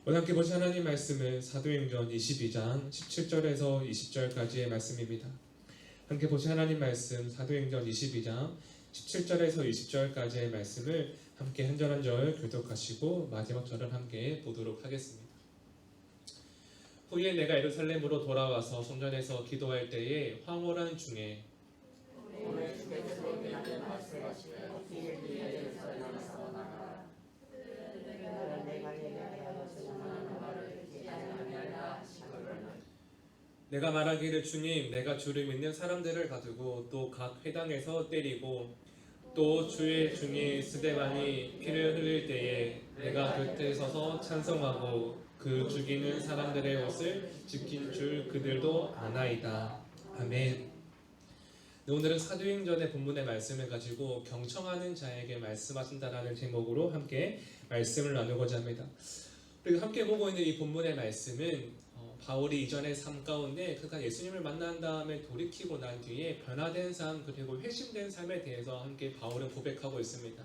오늘 함께 보신 하나님 말씀은 사도행전 22장 17절에서 20절까지의 말씀입니다. 함께 보신 하나님 말씀 사도행전 22장 17절에서 20절까지의 말씀을 함께 한 절 한 절 교독하시고 마지막 절을 함께 보도록 하겠습니다. 후에 내가 예루살렘으로 돌아와서 성전에서 기도할 때에 황홀한 중에 오늘 주께서 내게 말씀하시되 내가 말하기를 주님 내가 주를 믿는 사람들을 가두고 또 각 회당에서 때리고 또 주의 중에 스데반이 피를 흘릴 때에 내가 곁에 서서 찬송하고 그 죽이는 사람들의 옷을 지킨 줄 그들도 아나이다. 아멘. 오늘은 사도행전의 본문의 말씀을 가지고 경청하는 자에게 말씀하신다라는 제목으로 함께 말씀을 나누고자 합니다. 그리고 함께 보고 있는 이 본문의 말씀은 바울이 이전의 삶 가운데 그가 예수님을 만난 다음에 돌이키고 난 뒤에 변화된 삶 그리고 회심된 삶에 대해서 함께 바울은 고백하고 있습니다.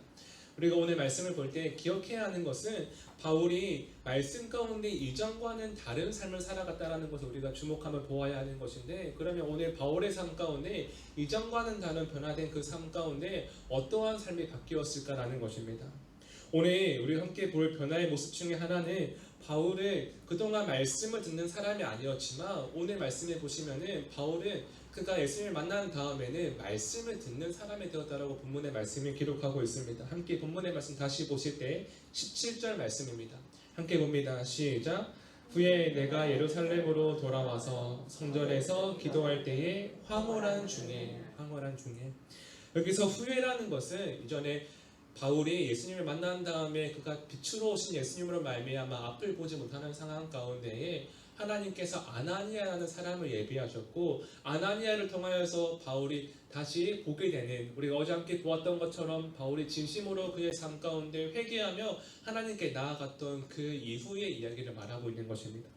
우리가 오늘 말씀을 볼 때 기억해야 하는 것은 바울이 말씀 가운데 이전과는 다른 삶을 살아갔다는 것을 우리가 주목하며 보아야 하는 것인데, 그러면 오늘 바울의 삶 가운데 이전과는 다른 변화된 그 삶 가운데 어떠한 삶이 바뀌었을까라는 것입니다. 오늘 우리가 함께 볼 변화의 모습 중에 하나는 바울은 그동안 말씀을 듣는 사람이 아니었지만 오늘 말씀에 보시면은 바울은 그가 예수님을 만난 다음에는 말씀을 듣는 사람이 되었다라고 본문의 말씀을 기록하고 있습니다. 함께 본문의 말씀 다시 보실 때 17절 말씀입니다. 함께 봅니다. 시작. 후에 내가 예루살렘으로 돌아와서 성전에서 기도할 때에 황홀한 중에 여기서 후회라는 것은 이전에 바울이 예수님을 만난 다음에 그가 빛으로 오신 예수님으로 말미암아 앞을 보지 못하는 상황 가운데에 하나님께서 아나니아라는 사람을 예비하셨고 아나니아를 통하여서 바울이 다시 보게 되는, 우리가 어제 함께 보았던 것처럼 바울이 진심으로 그의 삶 가운데 회개하며 하나님께 나아갔던 그 이후의 이야기를 말하고 있는 것입니다.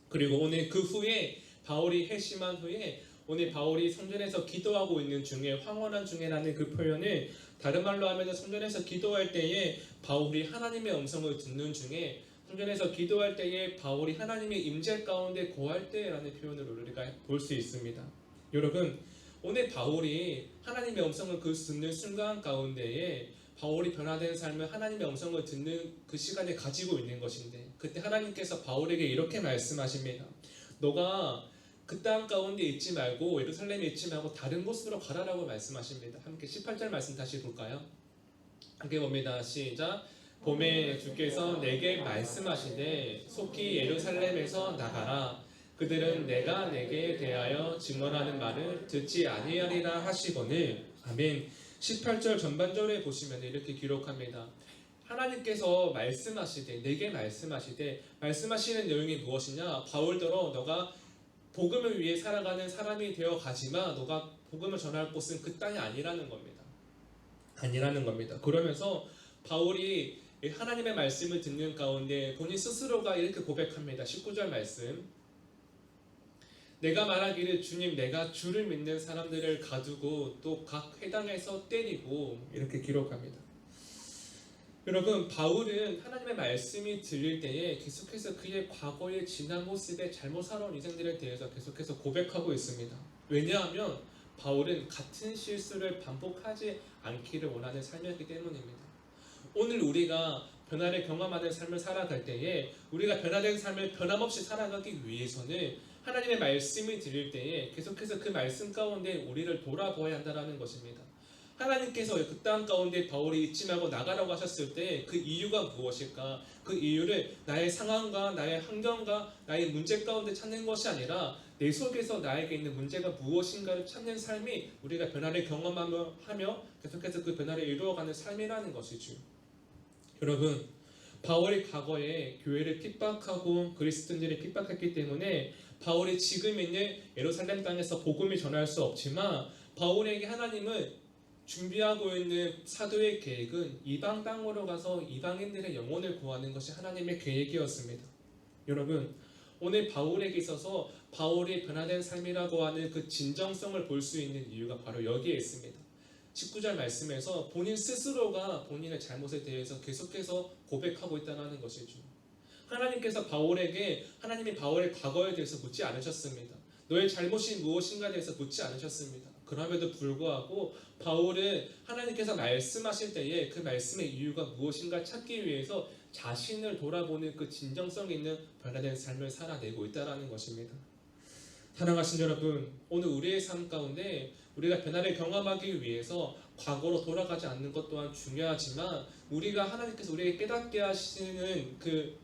그리고 오늘 그 후에 바울이 회심한 후에 오늘 바울이 성전에서 기도하고 있는 중에 황홀한 중에라는 그 표현을 다른 말로 하면 성전에서 기도할 때에 바울이 하나님의 음성을 듣는 중에 성전에서 기도할 때에 바울이 하나님의 임재 가운데 거할 때라는 표현을 우리가 볼 수 있습니다. 여러분, 오늘 바울이 하나님의 음성을 듣는 순간 가운데에 바울이 변화된 삶을 하나님의 음성을 듣는 그 시간에 가지고 있는 것인데, 그때 하나님께서 바울에게 이렇게 말씀하십니다. 너가 그 땅 가운데 있지 말고 예루살렘에 있지 말고 다른 곳으로 가라라고 말씀하십니다. 함께 18절 말씀 다시 볼까요? 함께 봅니다. 시작. 봄에 주께서 내게 말씀하시되 속히 예루살렘에서 나가라. 그들은 내가 내게 대하여 증언하는 말을 듣지 아니하리라 하시거늘. 아멘. 18절 전반절에 보시면 이렇게 기록합니다. 하나님께서 말씀하시되 내게 말씀하시는 내용이 무엇이냐? 바울더러 너가 복음을 위해 살아가는 사람이 되어 가지만 너가 복음을 전할 곳은 그 땅이 아니라는 겁니다. 그러면서 바울이 하나님의 말씀을 듣는 가운데 본인 스스로가 이렇게 고백합니다. 19절 말씀. 내가 말하기를 주님 내가 주를 믿는 사람들을 가두고 또 각 회당에서 때리고, 이렇게 기록합니다. 여러분, 바울은 하나님의 말씀이 들릴 때에 계속해서 그의 과거의 지난 모습에 잘못 살아온 인생들에 대해서 계속해서 고백하고 있습니다. 왜냐하면 바울은 같은 실수를 반복하지 않기를 원하는 삶이었기 때문입니다. 오늘 우리가 변화를 경험하는 삶을 살아갈 때에 우리가 변화된 삶을 변함없이 살아가기 위해서는 하나님의 말씀이 들릴 때에 계속해서 그 말씀 가운데 우리를 돌아보아야 한다는 것입니다. 하나님께서 그 땅 가운데 바울이 있지 말고 나가라고 하셨을 때 그 이유가 무엇일까? 그 이유를 나의 상황과 나의 환경과 나의 문제 가운데 찾는 것이 아니라 내 속에서 나에게 있는 문제가 무엇인가를 찾는 삶이 우리가 변화를 경험하며 계속해서 그 변화를 이루어가는 삶이라는 것이죠. 여러분, 바울이 과거에 교회를 핍박하고 그리스도인들을 핍박했기 때문에 바울이 지금 있는 예루살렘 땅에서 복음을 전할 수 없지만 바울에게 하나님은 준비하고 있는 사도의 계획은 이방 땅으로 가서 이방인들의 영혼을 구하는 것이 하나님의 계획이었습니다. 여러분, 오늘 바울에게 있어서 바울이 변화된 삶이라고 하는 그 진정성을 볼 수 있는 이유가 바로 여기에 있습니다. 19절 말씀에서 본인 스스로가 본인의 잘못에 대해서 계속해서 고백하고 있다는 것이죠. 하나님께서 하나님이 바울의 과거에 대해서 묻지 않으셨습니다. 너의 잘못이 무엇인가에 대해서 묻지 않으셨습니다. 그럼에도 불구하고 바울은 하나님께서 말씀하실 때에 그 말씀의 이유가 무엇인가 찾기 위해서 자신을 돌아보는 그 진정성 있는 변화된 삶을 살아내고 있다는 것입니다. 사랑하신 여러분, 오늘 우리의 삶 가운데 우리가 변화를 경험하기 위해서 과거로 돌아가지 않는 것 또한 중요하지만 우리가 하나님께서 우리에게 깨닫게 하시는 그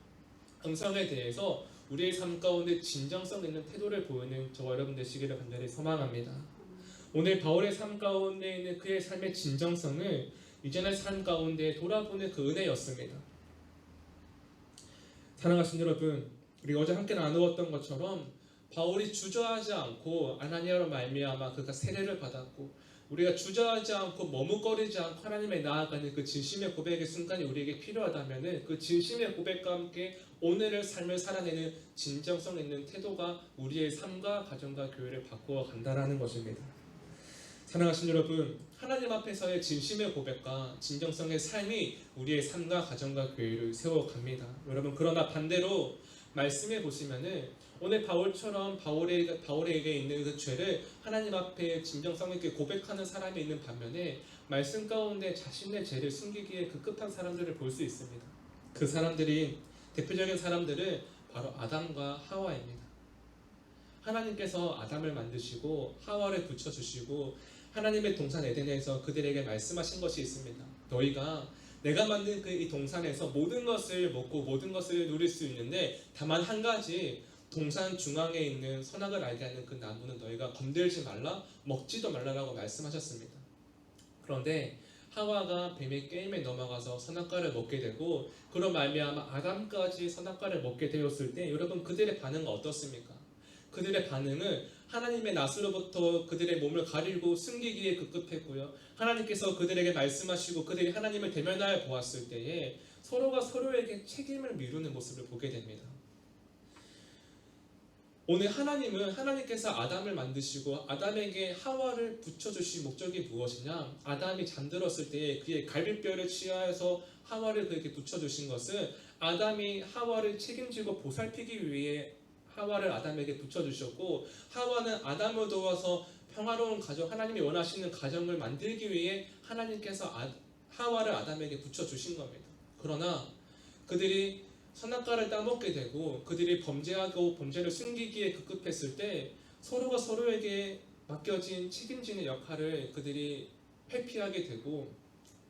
형상에 대해서 우리의 삶 가운데 진정성 있는 태도를 보이는 저와 여러분 되시기를 간절히 소망합니다. 오늘 바울의 삶 가운데 있는 그의 삶의 진정성은 이전의 삶 가운데 돌아보는 그 은혜였습니다. 사랑하신 여러분, 우리 어제 함께 나누었던 것처럼 바울이 주저하지 않고 아나니아로 말미암아 그가 세례를 받았고 우리가 주저하지 않고 머뭇거리지 않고 하나님에 나아가는 그 진심의 고백의 순간이 우리에게 필요하다면 그 진심의 고백과 함께 오늘의 삶을 살아내는 진정성 있는 태도가 우리의 삶과 가정과 교회를 바꾸어 간다는 것입니다. 사랑하신 여러분, 하나님 앞에서의 진심의 고백과 진정성의 삶이 우리의 삶과 가정과 교회를 세워갑니다. 여러분, 그러나 반대로 말씀해 보시면은 오늘 바울처럼 바울에게 있는 그 죄를 하나님 앞에 진정성 있게 고백하는 사람이 있는 반면에 말씀 가운데 자신의 죄를 숨기기에 급급한 사람들을 볼 수 있습니다. 그 사람들이 대표적인 사람들은 바로 아담과 하와입니다. 하나님께서 아담을 만드시고 하와를 붙여주시고 하나님의 동산 에덴에서 그들에게 말씀하신 것이 있습니다. 너희가 내가 만든 이 동산에서 모든 것을 먹고 모든 것을 누릴 수 있는데 다만 한 가지 동산 중앙에 있는 선악을 알게 하는 그 나무는 너희가 건들지 말라 먹지도 말라라고 말씀하셨습니다. 그런데 하와가 뱀의 게임에 넘어가서 선악과를 먹게 되고 그로 말미암아 아담까지 선악과를 먹게 되었을 때 여러분 그들의 반응은 어떻습니까? 그들의 반응은 하나님의 낯으로부터 그들의 몸을 가리고 숨기기에 급급했고요. 하나님께서 그들에게 말씀하시고 그들이 하나님을 대면하여 보았을 때에 서로가 서로에게 책임을 미루는 모습을 보게 됩니다. 오늘 하나님께서 아담을 만드시고 아담에게 하와를 붙여주신 목적이 무엇이냐? 아담이 잠들었을 때 그의 갈비뼈를 취하여서 하와를 그에게 붙여주신 것은 아담이 하와를 책임지고 보살피기 위해 하와를 아담에게 붙여주셨고 하와는 아담을 도와서 평화로운 가정, 하나님이 원하시는 가정을 만들기 위해 하나님께서 하와를 아담에게 붙여주신 겁니다. 그러나 그들이 선악과를 따먹게 되고 그들이 범죄하고 범죄를 숨기기에 급급했을 때 서로가 서로에게 맡겨진 책임지는 역할을 그들이 회피하게 되고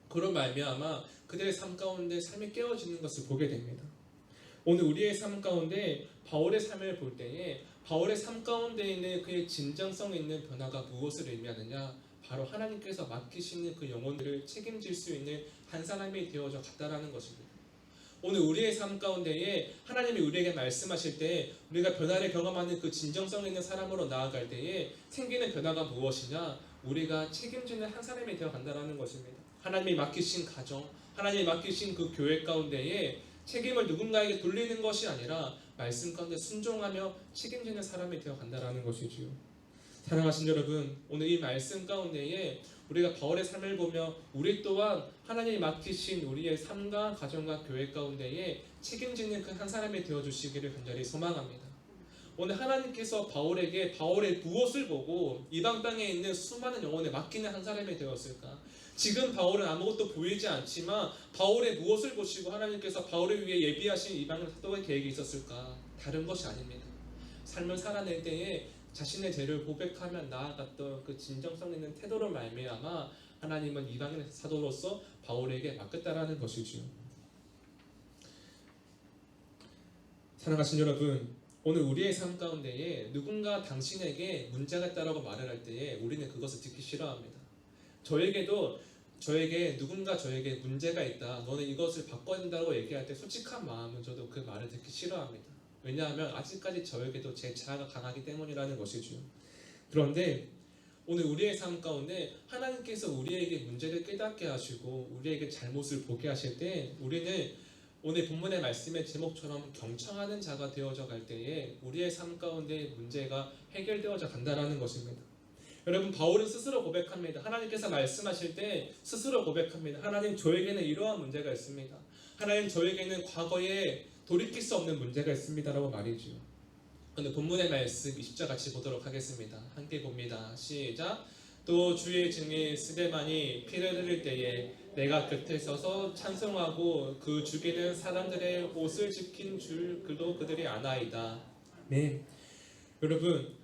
그런 말미암아 그들의 삶 가운데 삶이 깨어지는 것을 보게 됩니다. 오늘 우리의 삶 가운데 바울의 삶을 볼 때에 바울의 삶 가운데 있는 그의 진정성 있는 변화가 무엇을 의미하느냐? 바로 하나님께서 맡기시는 그 영혼들을 책임질 수 있는 한 사람이 되어져 갔다라는 것입니다. 오늘 우리의 삶 가운데에 하나님이 우리에게 말씀하실 때 우리가 변화를 경험하는 그 진정성 있는 사람으로 나아갈 때에 생기는 변화가 무엇이냐? 우리가 책임지는 한 사람이 되어 간다는 것입니다. 하나님이 맡기신 가정, 하나님이 맡기신 그 교회 가운데에 책임을 누군가에게 돌리는 것이 아니라 말씀 가운데 순종하며 책임지는 사람이 되어 간다는 것이지요. 사랑하신 여러분, 오늘 이 말씀 가운데에 우리가 바울의 삶을 보며 우리 또한 하나님이 맡기신 우리의 삶과 가정과 교회 가운데에 책임지는 그 한 사람이 되어주시기를 간절히 소망합니다. 오늘 하나님께서 바울에게 바울의 무엇을 보고 이방 땅에 있는 수많은 영혼을 맡기는 한 사람이 되었을까? 지금 바울은 아무것도 보이지 않지만 바울의 무엇을 보시고 하나님께서 바울을 위해 예비하신 이방 사도의 계획이 있었을까? 다른 것이 아닙니다. 삶을 살아낼 때에 자신의 죄를 고백하며 나아갔던 그 진정성 있는 태도로 말미암아 하나님은 이방인 사도로서 바울에게 맡겼다라는 것이지요. 사랑하신 여러분, 오늘 우리의 삶 가운데에 누군가 당신에게 문제가 있다라고 말을 할 때에 우리는 그것을 듣기 싫어합니다. 저에게 누군가 저에게 문제가 있다, 너는 이것을 바꿔야 된다고 얘기할 때 솔직한 마음은 저도 그 말을 듣기 싫어합니다. 왜냐하면 아직까지 저에게도 제 자아가 강하기 때문이라는 것이죠. 그런데 오늘 우리의 삶 가운데 하나님께서 우리에게 문제를 깨닫게 하시고 우리에게 잘못을 보게 하실 때 우리는 오늘 본문의 말씀의 제목처럼 경청하는 자가 되어져 갈 때에 우리의 삶 가운데 문제가 해결되어져 간다는 것입니다. 여러분, 바울은 스스로 고백합니다. 하나님께서 말씀하실 때 스스로 고백합니다. 하나님, 저에게는 이러한 문제가 있습니다. 하나님, 저에게는 과거에 돌이킬 수 없는 문제가 있습니다라고 말이죠. 오늘 본문의 말씀 20절 같이 보도록 하겠습니다. 함께 봅니다. 시작. 또 주의 증인 스데반이 피를 흘릴 때에 내가 곁에 서서 찬송하고 그 죽이는 사람들의 옷을 지킨 줄 그도 그들이 아나이다. 네, 여러분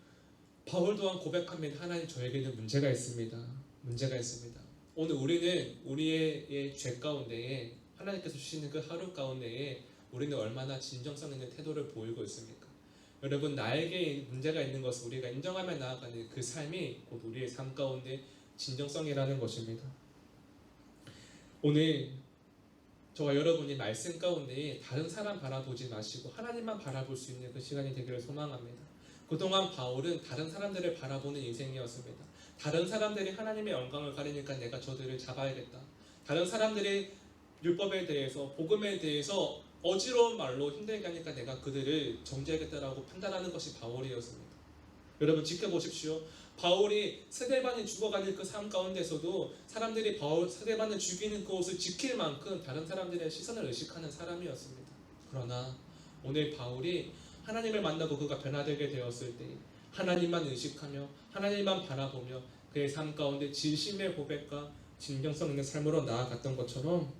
바울 또한 고백합니다. 하나님 저에게는 문제가 있습니다. 문제가 있습니다. 오늘 우리는 우리의 죄 가운데에 하나님께서 주시는 그 하루 가운데에 우리는 얼마나 진정성 있는 태도를 보이고 있습니까? 여러분 나에게 문제가 있는 것을 우리가 인정하며 나아가는 그 삶이 곧 우리의 삶 가운데 진정성이라는 것입니다. 오늘 저와 여러분이 말씀 가운데 다른 사람 바라보지 마시고 하나님만 바라볼 수 있는 그 시간이 되기를 소망합니다. 그동안 바울은 다른 사람들을 바라보는 인생이었습니다. 다른 사람들이 하나님의 영광을 가리니까 내가 저들을 잡아야겠다. 다른 사람들이 율법에 대해서 복음에 대해서 어지러운 말로 힘들게 하니까 내가 그들을 정죄하겠다라고 판단하는 것이 바울이었습니다. 여러분 지켜보십시오. 바울이 스데반이 죽어가는 그 삶 가운데서도 사람들이 스데반을 죽이는 그것을 지킬 만큼 다른 사람들의 시선을 의식하는 사람이었습니다. 그러나 오늘 바울이 하나님을 만나고 그가 변화되게 되었을 때 하나님만 의식하며 하나님만 바라보며 그의 삶 가운데 진심의 고백과 진정성 있는 삶으로 나아갔던 것처럼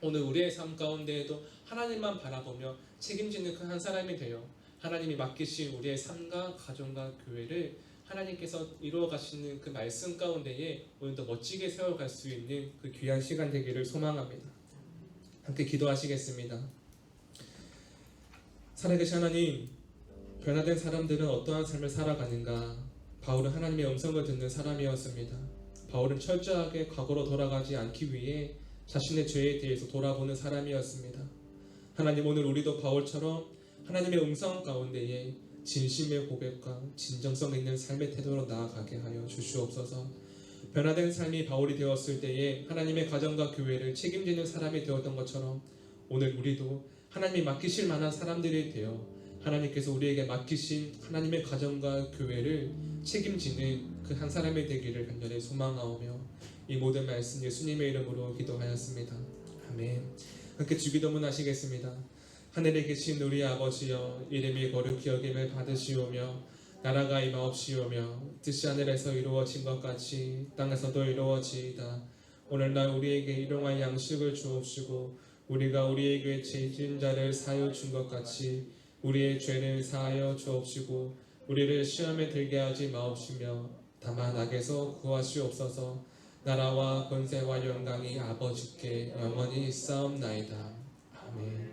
오늘 우리의 삶 가운데에도 하나님만 바라보며 책임지는 그 한 사람이 되어 하나님이 맡기신 우리의 삶과 가정과 교회를 하나님께서 이루어 가시는 그 말씀 가운데에 오늘도 멋지게 세워갈 수 있는 그 귀한 시간 되기를 소망합니다. 함께 기도하시겠습니다. 살아계신 하나님, 변화된 사람들은 어떠한 삶을 살아가는가? 바울은 하나님의 음성을 듣는 사람이었습니다. 바울은 철저하게 과거로 돌아가지 않기 위해 자신의 죄에 대해서 돌아보는 사람이었습니다. 하나님, 오늘 우리도 바울처럼 하나님의 음성 가운데에 진심의 고백과 진정성 있는 삶의 태도로 나아가게 하여 주시옵소서. 변화된 삶이 바울이 되었을 때에 하나님의 가정과 교회를 책임지는 사람이 되었던 것처럼 오늘 우리도 하나님이 맡기실 만한 사람들이 되어 하나님께서 우리에게 맡기신 하나님의 가정과 교회를 책임지는 그 한 사람이 되기를 간절히 소망하오며 이 모든 말씀 예수님의 이름으로 기도하였습니다. 아멘. 함께 주기도문 하시겠습니다. 하늘에 계신 우리 아버지여, 이름이 거룩히 여김을 받으시오며 나라가 임하옵시오며 뜻이 하늘에서 이루어진 것 같이 땅에서도 이루어지이다. 오늘날 우리에게 일용할 양식을 주옵시고 우리가 우리에게 죄 지은 자를 사하여 준 것 같이 우리의 죄를 사하여 주옵시고 우리를 시험에 들게 하지 마옵시며 다만 악에서 구하시옵소서. 나라와 권세와 영광이 아버지께 영원히 있사옵나이다. 아멘.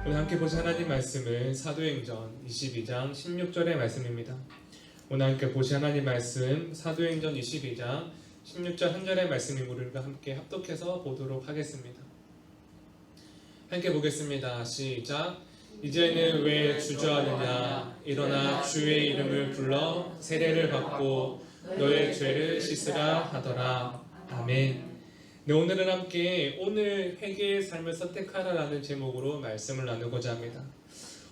오늘 함께 보실 하나님 말씀은 사도행전 22장 16절의 말씀입니다. 오늘 함께 보실 하나님 말씀 사도행전 22장 16절 한 절의 말씀이 우리가 함께 합독해서 보도록 하겠습니다. 함께 보겠습니다. 시작. 이제는 왜 주저하느냐? 일어나 주의 이름을 불러 세례를 받고 너의 죄를 씻으라 하더라. 아멘. 네, 오늘은 함께 오늘 회개의 삶을 선택하라라는 제목으로 말씀을 나누고자 합니다.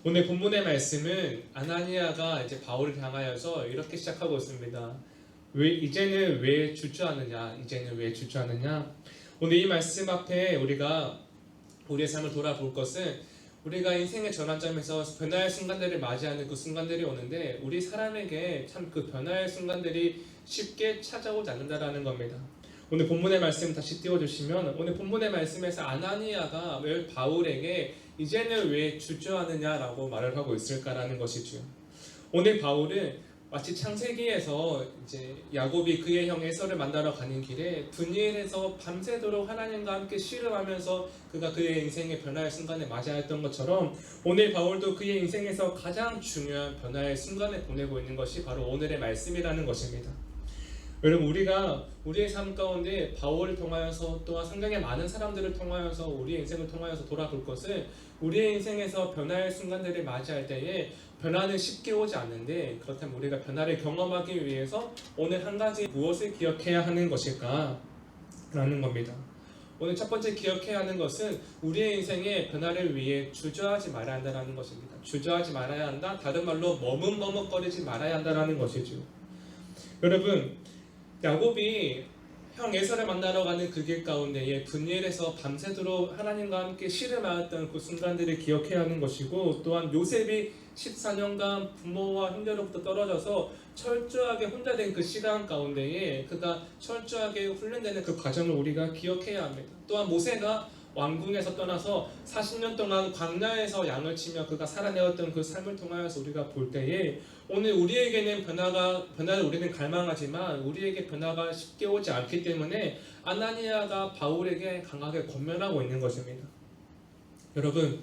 오늘 본문의 말씀은 아나니아가 이제 바울을 향하여서 이렇게 시작하고 있습니다. 이제는 왜 주저하느냐? 이제는 왜 주저하느냐? 오늘 이 말씀 앞에 우리가 우리의 삶을 돌아볼 것은 우리가 인생의 전환점에서 변화의 순간들을 맞이하는 그 순간들이 오는데 우리 사람에게 참 그 변화의 순간들이 쉽게 찾아오지 않는다라는 겁니다. 오늘 본문의 말씀 다시 띄워주시면 오늘 본문의 말씀에서 아나니아가 왜 바울에게 이제는 왜 주저하느냐라고 말을 하고 있을까라는 것이죠. 오늘 바울은 마치 창세기에서 이제 야곱이 그의 형 에서를 만나러 가는 길에 분이엘에서 밤새도록 하나님과 함께 씨름하면서 그가 그의 인생의 변화의 순간에 맞이야 했던 것처럼 오늘 바울도 그의 인생에서 가장 중요한 변화의 순간을 보내고 있는 것이 바로 오늘의 말씀이라는 것입니다. 여러분, 우리가 우리의 삶 가운데 바울을 통하여서 또한 성경의 많은 사람들을 통하여서 우리의 인생을 통하여서 돌아볼 것은 우리의 인생에서 변화의 순간들을 맞이할 때에 변화는 쉽게 오지 않는데, 그렇다면 우리가 변화를 경험하기 위해서 오늘 한 가지 무엇을 기억해야 하는 것일까 라는 겁니다. 오늘 첫 번째 기억해야 하는 것은 우리의 인생의 변화를 위해 주저하지 말아야 한다는 것입니다. 주저하지 말아야 한다, 다른 말로 머뭇머뭇거리지 말아야 한다는 것이죠. 여러분, 야곱이 형 에서를 만나러 가는 그 길 가운데에 분이엘에서 밤새도록 하나님과 함께 씨름하였던 그 순간들을 기억해야 하는 것이고, 또한 요셉이 14년간 부모와 형제로부터 떨어져서 철저하게 혼자 된 그 시간 가운데에 그가 철저하게 훈련되는 그 과정을 우리가 기억해야 합니다. 또한 모세가 왕궁에서 떠나서 40년 동안 광야에서 양을 치며 그가 살아내었던 그 삶을 통하여서 우리가 볼 때에 오늘 우리에게는 변화를 우리는 갈망하지만 우리에게 변화가 쉽게 오지 않기 때문에 아나니아가 바울에게 강하게 권면하고 있는 것입니다. 여러분,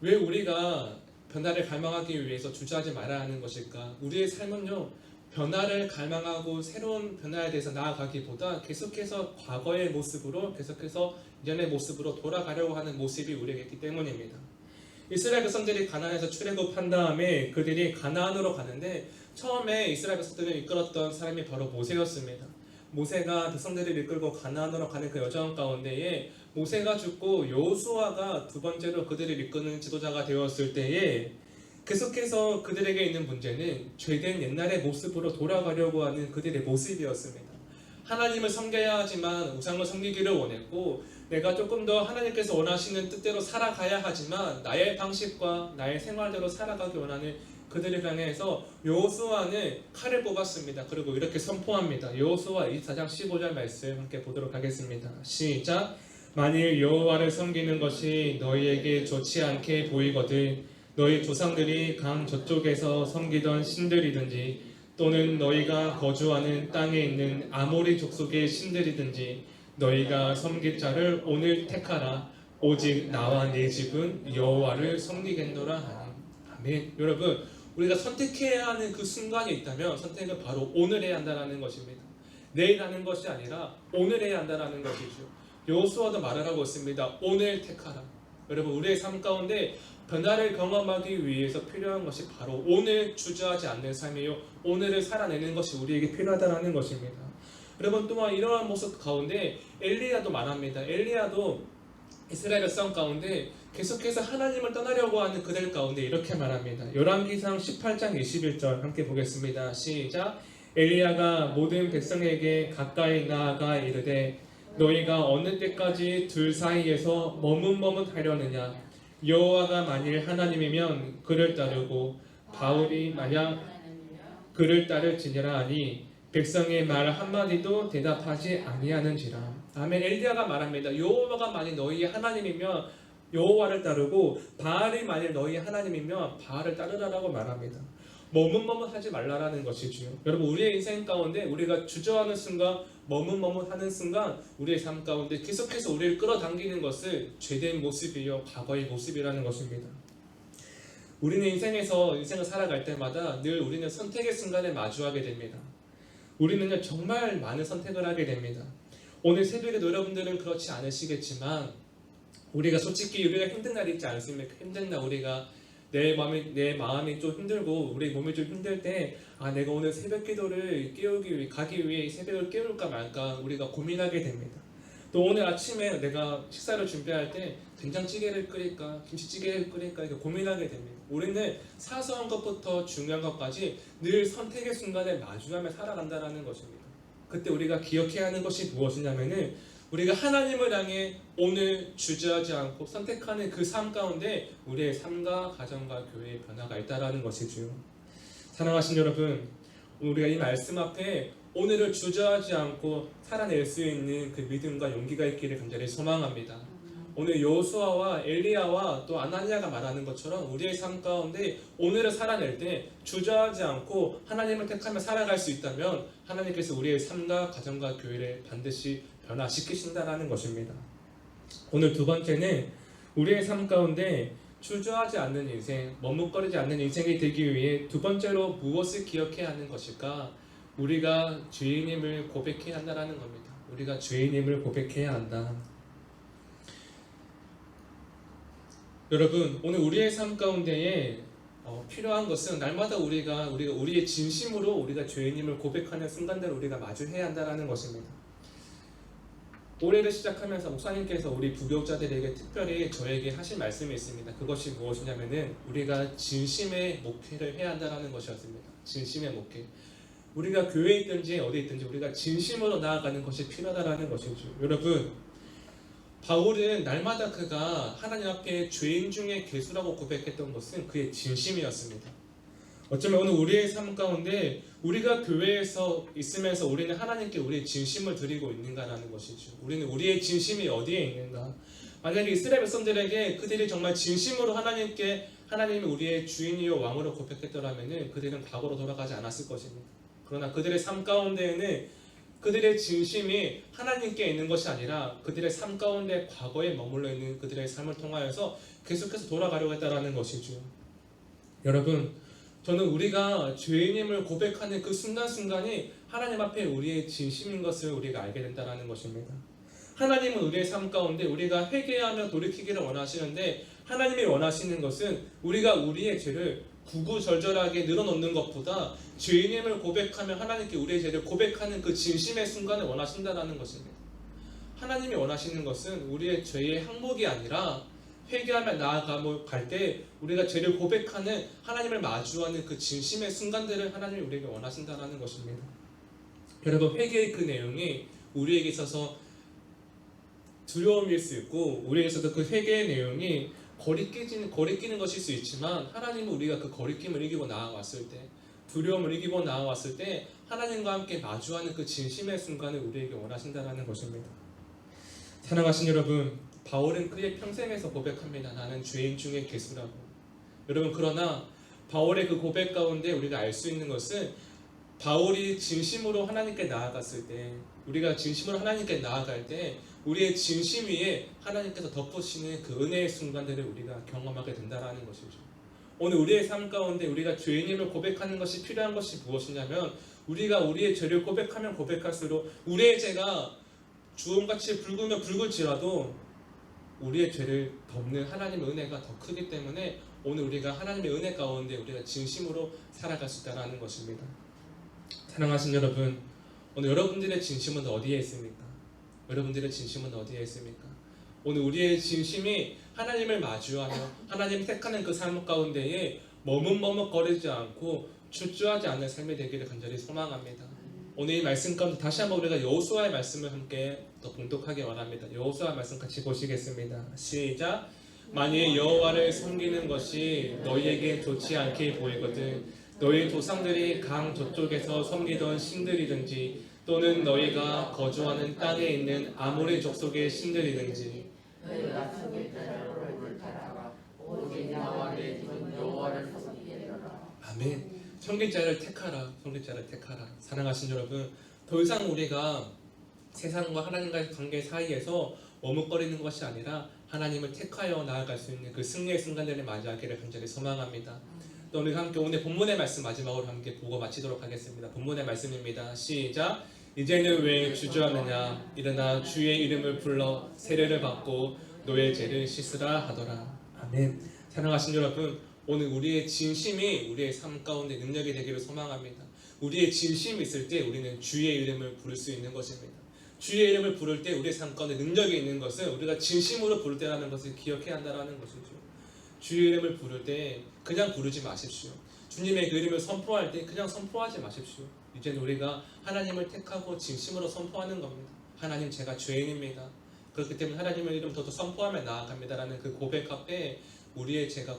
왜 우리가 변화를 갈망하기 위해서 주저하지 말아야 하는 것일까? 우리의 삶은요, 변화를 갈망하고 새로운 변화에 대해서 나아가기보다 계속해서 과거의 모습으로, 계속해서 이전의 모습으로 돌아가려고 하는 모습이 우리에게 있기 때문입니다. 이스라엘 백성들이 가나안에서 출애굽한 다음에 그들이 가나안으로 가는데 처음에 이스라엘 백성들을 이끌었던 사람이 바로 모세였습니다. 모세가 백성들을 이끌고 가나안으로 가는 그 여정 가운데에 모세가 죽고 여호수아가 두 번째로 그들을 이끄는 지도자가 되었을 때에 계속해서 그들에게 있는 문제는 죄된 옛날의 모습으로 돌아가려고 하는 그들의 모습이었습니다. 하나님을 섬겨야 하지만 우상을 섬기기를 원했고, 내가 조금 더 하나님께서 원하시는 뜻대로 살아가야 하지만 나의 방식과 나의 생활대로 살아가기 원하는 그들을 향해서 여호수아는 칼을 뽑았습니다. 그리고 이렇게 선포합니다. 여호수아 24장 15절 말씀 함께 보도록 하겠습니다. 시작. 만일 여호와를 섬기는 것이 너희에게 좋지 않게 보이거든 너희 조상들이 강 저쪽에서 섬기던 신들이든지 또는 너희가 거주하는 땅에 있는 아모리 족속의 신들이든지 너희가 섬길 자를 오늘 택하라. 오직 나와 내 집은 여호와를 섬기겠노라 하니. 아멘. 여러분, 우리가 선택해야 하는 그 순간이 있다면 선택은 바로 오늘 해야 한다는 것입니다. 내일 하는 것이 아니라 오늘 해야 한다는 것이죠. 여호수아도 말을 하고 있습니다. 오늘 택하라. 여러분, 우리의 삶 가운데 변화를 경험하기 위해서 필요한 것이 바로 오늘 주저하지 않는 삶이요, 오늘을 살아내는 것이 우리에게 필요하다는 것입니다. 여러분, 또한 이러한 모습 가운데 엘리야도 말합니다. 엘리야도 이스라엘 백성 가운데 계속해서 하나님을 떠나려고 하는 그들 가운데 이렇게 말합니다. 열왕기상 18장 21절 함께 보겠습니다. 시작. 엘리야가 모든 백성에게 가까이 나아가 이르되 너희가 어느 때까지 둘 사이에서 머뭇머뭇하려느냐. 여호와가 만일 하나님이면 그를 따르고 바울이 만약 그를 따를지니라 하니 백성의 말 한마디도 대답하지 아니하는지라. 아멘. 엘리야가 말합니다. 여호와가 만일 너희의 하나님이면 여호와를 따르고 바알이 만일 너희의 하나님이면 바알을 따르라라고 말합니다. 머뭇머뭇하지 말라라는 것이지요. 여러분, 우리의 인생 가운데 우리가 주저하는 순간, 머뭇머뭇하는 순간 우리의 삶 가운데 계속해서 우리를 끌어당기는 것은 죄된 모습이요, 과거의 모습이라는 것입니다. 우리는 인생을 살아갈 때마다 늘 우리는 선택의 순간에 마주하게 됩니다. 우리는 정말 많은 선택을 하게 됩니다. 오늘 새벽에도 여러분들은 그렇지 않으시겠지만 우리가 솔직히 우리가 힘든 날이 있지 않습니까? 힘든 날 우리가 내 마음이 좀 힘들고 우리 몸이 좀 힘들 때 내가 오늘 새벽 기도를 가기 위해 새벽을 깨울까 말까 우리가 고민하게 됩니다. 또 오늘 아침에 내가 식사를 준비할 때 된장찌개를 끓일까 김치찌개를 끓일까 이렇게 고민하게 됩니다. 우리는 사소한 것부터 중요한 것까지 늘 선택의 순간에 마주하며 살아간다는 것입니다. 그때 우리가 기억해야 하는 것이 무엇이냐면은 우리가 하나님을 향해 오늘 주저하지 않고 선택하는 그 삶 가운데 우리의 삶과 가정과 교회의 변화가 있다는 것이지요. 사랑하신 여러분, 우리가 이 말씀 앞에 오늘을 주저하지 않고 살아낼 수 있는 그 믿음과 용기가 있기를 간절히 소망합니다. 오늘 여호수아와 엘리야와 또 아나니아가 말하는 것처럼 우리의 삶 가운데 오늘을 살아낼 때 주저하지 않고 하나님을 택하며 살아갈 수 있다면 하나님께서 우리의 삶과 가정과 교회를 반드시 변화시키신다는 것입니다. 오늘 두 번째는 우리의 삶 가운데 주저하지 않는 인생, 머뭇거리지 않는 인생이 되기 위해 두 번째로 무엇을 기억해야 하는 것일까? 우리가 죄인임을 고백해야 한다는 겁니다. 우리가 죄인임을 고백해야 한다. 여러분, 오늘 우리의 삶 가운데에 필요한 것은 날마다 우리가 우리의 진심으로 우리가 죄인임을 고백하는 순간들을 우리가 마주해야 한다는 것입니다. 올해를 시작하면서 목사님께서 우리 부교육자들에게 특별히 저에게 하신 말씀이 있습니다. 그것이 무엇이냐면은 우리가 진심의 목회를 해야 한다는 것이었습니다. 진심의 목회. 우리가 교회에 있든지 어디에 있든지 우리가 진심으로 나아가는 것이 필요하다는 것이죠. 여러분, 바울은 날마다 그가 하나님 앞에 죄인 중에 괴수라고 고백했던 것은 그의 진심이었습니다. 어쩌면 오늘 우리의 삶 가운데 우리가 교회에서 있으면서 우리는 하나님께 우리의 진심을 드리고 있는가라는 것이죠. 우리는 우리의 진심이 어디에 있는가? 만약에 이스라엘 백성들에게 그들이 정말 진심으로 하나님이 우리의 주인이요 왕으로 고백했더라면 그들은 과거로 돌아가지 않았을 것입니다. 그러나 그들의 삶 가운데에는 그들의 진심이 하나님께 있는 것이 아니라 그들의 삶 가운데 과거에 머물러 있는 그들의 삶을 통하여서 계속해서 돌아가려고 했다는 것이죠. 여러분, 저는 우리가 죄인임을 고백하는 그 순간순간이 하나님 앞에 우리의 진심인 것을 우리가 알게 된다는 것입니다. 하나님은 우리의 삶 가운데 우리가 회개하며 돌이키기를 원하시는데 하나님이 원하시는 것은 우리가 우리의 죄를 구구절절하게 늘어놓는 것보다 죄인임을 고백하며 하나님께 우리의 죄를 고백하는 그 진심의 순간을 원하신다는 것입니다. 하나님이 원하시는 것은 우리의 죄의 항목이 아니라 회개하며 나아갈 때 우리가 죄를 고백하는 하나님을 마주하는 그 진심의 순간들을 하나님이 우리에게 원하신다는 것입니다. 여러분, 회개의 그 내용이 우리에게 있어서 두려움일 수 있고 우리에게 있어서 그 회개의 내용이 거리끼는 것일 수 있지만 하나님은 우리가 그 거리낌을 이기고 나아왔을 때 두려움을 이기고 나아왔을 때 하나님과 함께 마주하는 그 진심의 순간을 우리에게 원하신다는 것입니다. 사랑하신 여러분, 바울은 그의 평생에서 고백합니다. 나는 죄인 중에 괴수라고. 여러분, 그러나 바울의 그 고백 가운데 우리가 알 수 있는 것은 바울이 진심으로 하나님께 나아갔을 때 우리가 진심으로 하나님께 나아갈 때 우리의 진심 위에 하나님께서 덮으시는 그 은혜의 순간들을 우리가 경험하게 된다는 것이죠. 오늘 우리의 삶 가운데 우리가 죄인임을 고백하는 것이 필요한 것이 무엇이냐면 우리가 우리의 죄를 고백하면 고백할수록 우리의 죄가 주홍같이 붉으면 붉을지라도 우리의 죄를 덮는 하나님의 은혜가 더 크기 때문에 오늘 우리가 하나님의 은혜 가운데 우리가 진심으로 살아갈 수 있다는 것입니다. 사랑하신 여러분, 오늘 여러분들의 진심은 어디에 있습니까? 여러분들의 진심은 어디에 있습니까? 오늘 우리의 진심이 하나님을 마주하며 하나님 택하는 그 삶 가운데에 머뭇거리지 않고 주저하지 않는 삶이 되기를 간절히 소망합니다. 오늘 이 말씀 가운데 다시 한번 우리가 여호수아의 말씀을 함께 더 봉독하기 원합니다. 여호수아 말씀 같이 보시겠습니다. 시작. 만일 여호와를 섬기는 것이 너희에게 좋지 않게 보이거든 너희 조상들이 강 저쪽에서 섬기던 신들이든지 또는 너희가 거주하는 땅에 있는 아모리 족속의 신들이든지 너희가 섬길 자를 얼굴 따라가 오직 나와 내 집은 여호와를 섬기리라. 아멘. 섬길자를 택하라. 섬길자를 택하라. 사랑하신 여러분, 더 이상 우리가 세상과 하나님과의 관계 사이에서 머뭇거리는 것이 아니라 하나님을 택하여 나아갈 수 있는 그 승리의 순간들을 맞이하기를 간절히 소망합니다. 또 우리 함께 오늘 본문의 말씀 마지막으로 함께 보고 마치도록 하겠습니다. 본문의 말씀입니다. 시작. 이제는 왜 주저하느냐? 일어나 주의 이름을 불러 세례를 받고 너의 죄를 씻으라 하더라. 아멘. 사랑하신 여러분, 오늘 우리의 진심이 우리의 삶 가운데 능력이 되기를 소망합니다. 우리의 진심이 있을 때 우리는 주의 이름을 부를 수 있는 것입니다. 주의 이름을 부를 때 우리의 삶 가운데 능력이 있는 것은 우리가 진심으로 부를 때라는 것을 기억해야 한다는 것이죠. 주의 이름을 부를 때 그냥 부르지 마십시오. 주님의 그 이름을 선포할 때 그냥 선포하지 마십시오. 이제는 우리가 하나님을 택하고 진심으로 선포하는 겁니다. 하나님, 제가 죄인입니다. 그렇기 때문에 하나님의 이름 더 선포하며 나아갑니다라는 그 고백 앞에 우리의 죄가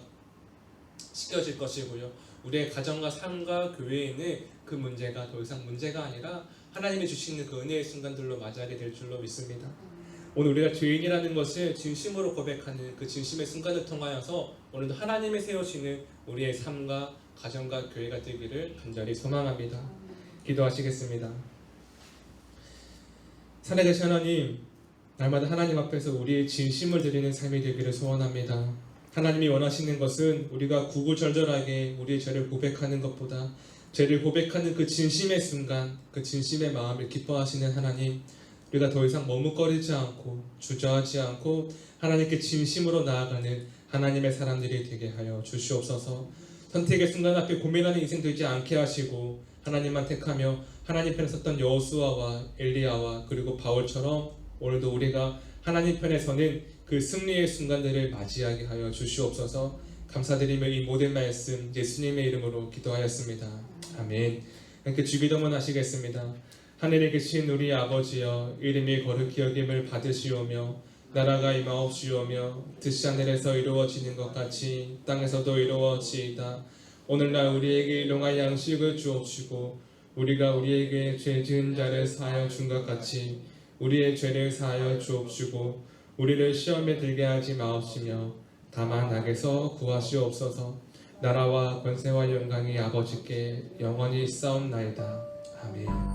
씻겨질 것이고요. 우리의 가정과 삶과 교회에 있는 그 문제가 더 이상 문제가 아니라 하나님이 주시는 그 은혜의 순간들로 맞이하게 될 줄로 믿습니다. 오늘 우리가 죄인이라는 것을 진심으로 고백하는 그 진심의 순간을 통하여서 오늘도 하나님이 세우시는 우리의 삶과 가정과 교회가 되기를 간절히 소망합니다. 기도하시겠습니다. 살아계신 하나님, 날마다 하나님 앞에서 우리의 진심을 드리는 삶이 되기를 소원합니다. 하나님이 원하시는 것은 우리가 구구절절하게 우리의 죄를 고백하는 것보다 죄를 고백하는 그 진심의 순간, 그 진심의 마음을 기뻐하시는 하나님, 우리가 더 이상 머뭇거리지 않고 주저하지 않고 하나님께 진심으로 나아가는 하나님의 사람들이 되게 하여 주시옵소서. 선택의 순간 앞에 고민하는 인생 되지 않게 하시고 하나님만 택하며 하나님 편에 섰던 여호수아와 엘리야와 그리고 바울처럼 오늘도 우리가 하나님 편에 서는 그 승리의 순간들을 맞이하게 하여 주시옵소서. 감사드리며 이 모든 말씀 예수님의 이름으로 기도하였습니다. 아멘. 이렇게 주기도문 하시겠습니다. 하늘에 계신 우리 아버지여, 이름이 거룩히 여김을 받으시오며 나라가 임하옵시오며 뜻이 하늘에서 이루어지는 것 같이 땅에서도 이루어지이다. 오늘날 우리에게 일용할 양식을 주옵시고 우리가 우리에게 죄 지은 자를 사하여 준 것 같이 우리의 죄를 사하여 주옵시고 우리를 시험에 들게 하지 마옵시며 다만 악에서 구하시옵소서. 나라와 권세와 영광이 아버지께 영원히 있사옵나이다. 아멘.